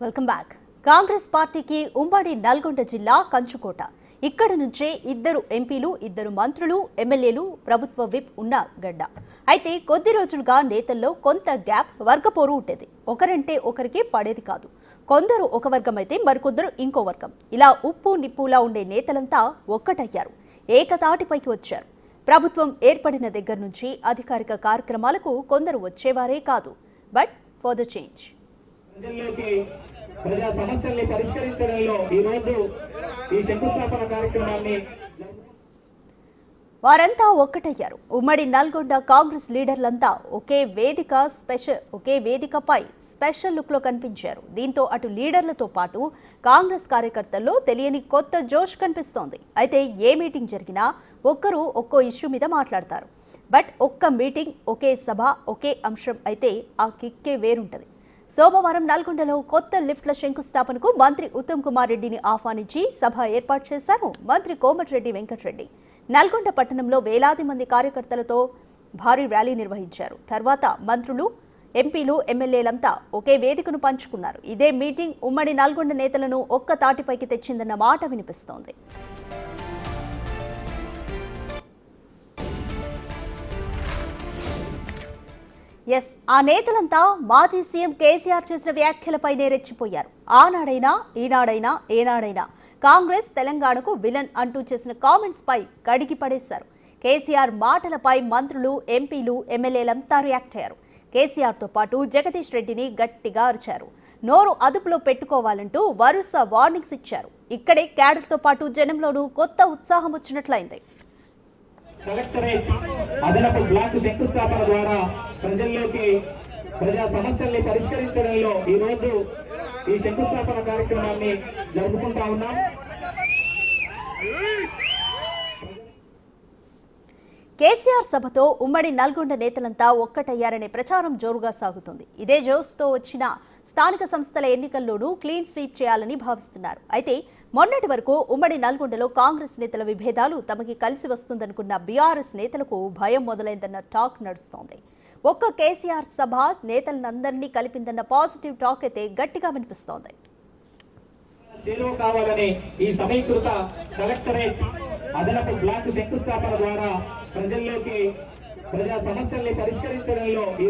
Welcome back. Congress పార్టీకి ఉమ్మడి నల్గొండ జిల్లా కంచుకోట. ఇక్కడ నుంచే ఇద్దరు ఎంపీలు, ఇద్దరు మంత్రులు, ఎమ్మెల్యేలు, ప్రభుత్వ విప్ ఉన్న గడ్డ. అయితే కొద్ది రోజులుగా నేతల్లో కొంత గ్యాప్, వర్గపోరు ఉండేది. ఒకరంటే ఒకరికి పడేది కాదు. కొందరు ఒక వర్గం అయితే మరికొందరు ఇంకో వర్గం. ఇలా ఉప్పు నిప్పులా ఉండే నేతలంతా ఒక్కటయ్యారు, ఏకతాటిపైకి వచ్చారు. ప్రభుత్వం ఏర్పడిన దగ్గర నుంచి అధికారిక కార్యక్రమాలకు కొందరు వచ్చేవారే కాదు. But for the change. ప్రజా సమస్యల్ని పరిష్కరించడంలో ఈ రోజు ఈ శంకుస్థాపన కార్యక్రమాన్ని వారంతా ఒక్కటయ్యారు. ఉమ్మడి నల్గొండ కాంగ్రెస్ లీడర్లంతా ఒకే వేదికపై స్పెషల్ లుక్ లో కనిపించారు. దీంతో అటు లీడర్లతో పాటు కాంగ్రెస్ కార్యకర్తల్లో తెలియని కొత్త జోష్ కనిపిస్తోంది. అయితే ఏ మీటింగ్ జరిగినా ఒక్కరు ఒక్కో ఇష్యూ మీద మాట్లాడతారు. బట్ ఒక్క మీటింగ్, ఒకే సభ, ఒకే అంశం అయితే ఆ కిక్కే వేరుంటది. సోమవారం నల్గొండలో కొత్త లిఫ్ట్ల శంకుస్థాపనకు మంత్రి ఉత్తమ్ కుమార్ రెడ్డిని ఆహ్వానించి సభ ఏర్పాటు చేశారు మంత్రి కోమటిరెడ్డి వెంకటరెడ్డి. నల్గొండ పట్టణంలో వేలాది మంది కార్యకర్తలతో భారీ ర్యాలీ నిర్వహించారు. తర్వాత మంత్రులు, ఎంపీలు, ఎమ్మెల్యేలంతా ఒకే వేదికను పంచుకున్నారు. ఇదే మీటింగ్ ఉమ్మడి నల్గొండ నేతలను ఒక్క తాటిపైకి తెచ్చిందన్న మాట వినిపిస్తోంది. ఎస్, ఆ నేతలంతా మాజీ సీఎం కేసీఆర్ చేసిన వ్యాఖ్యలపైనే రెచ్చిపోయారు. ఆనాడైనా, ఈనాడైనా, ఏనాడైనా కాంగ్రెస్ తెలంగాణకు విలన్ అంటూ చేసిన కామెంట్స్ పై కడిగి పడేశారు. కేసీఆర్ మాటలపై మంత్రులు, ఎంపీలు, ఎమ్మెల్యేలంతా రియాక్ట్ అయ్యారు. కేసీఆర్తో పాటు జగదీష్ రెడ్డిని గట్టిగా అరిచారు. నోరు అదుపులో పెట్టుకోవాలంటూ వరుస వార్నింగ్స్ ఇచ్చారు. ఇక్కడే క్యాడర్తో పాటు జనంలోనూ కొత్త ఉత్సాహం వచ్చినట్లయింది. కలెక్టరేట్ అదనపు బ్లాక్ శంకుస్థాపన ద్వారా ప్రజల్లోకి ప్రజా సమస్యల్ని పరిష్కరించడంలో ఈ రోజు ఈ శంకుస్థాపన కార్యక్రమాన్ని జరుపుకుంటా ఉన్నాం. కేసీఆర్ సభతో ఉమ్మడి నల్గొండ నేతలంతా ఒక్కటయ్యారనే ప్రచారం జోరుగా సాగుతుంది. ఇదే జోస్తో వచ్చిన స్థానిక సంస్థల ఎన్నికల్లోనూ క్లీన్ స్వీప్ చేయాలని భావిస్తున్నారు. అయితే మొన్నటి వరకు ఉమ్మడి నల్గొండలో కాంగ్రెస్ నేతల విభేదాలు తమకి కలిసి వస్తుందనుకున్న బీఆర్ఎస్ నేతలకు భయం మొదలైందన్న టాక్ నడుస్తోంది. ఒక్క కేసీఆర్ సభ నేతలందరినీ కలిపిందన్న పాజిటివ్ టాక్ అయితే గట్టిగా వినిపిస్తోంది. చేరువ కావాలని ఈ సమీకృత కలెక్టరేట్ అదనపు బ్లాక్ శంకుస్థాపన ద్వారా ప్రజల్లోకి ప్రజా సమస్యల్ని పరిష్కరించడంలో ఈ